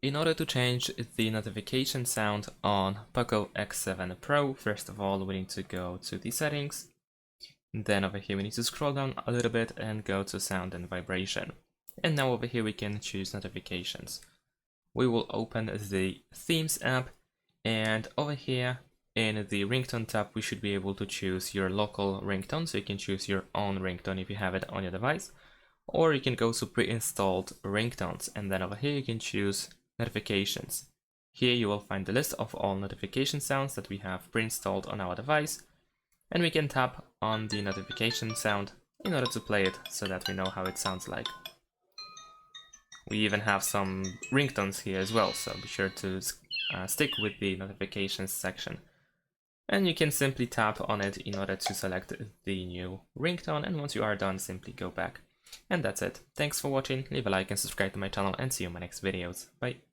In order to change the notification sound on POCO X7 Pro, first of all we need to go to the settings. Then over here we need to scroll down a little bit and go to sound and vibration. And now over here we can choose notifications. We will open the themes app, and over here in the ringtone tab we should be able to choose your local ringtone, so you can choose your own ringtone if you have it on your device, or you can go to pre-installed ringtones, and then over here you can choose notifications. Here you will find the list of all notification sounds that we have pre-installed on our device, and we can tap on the notification sound in order to play it so that we know how it sounds like. We even have some ringtones here as well, so be sure to stick with the notifications section. And you can simply tap on it in order to select the new ringtone, and once you are done, simply go back. And that's it. Thanks for watching, leave a like and subscribe to my channel, and see you in my next videos. Bye!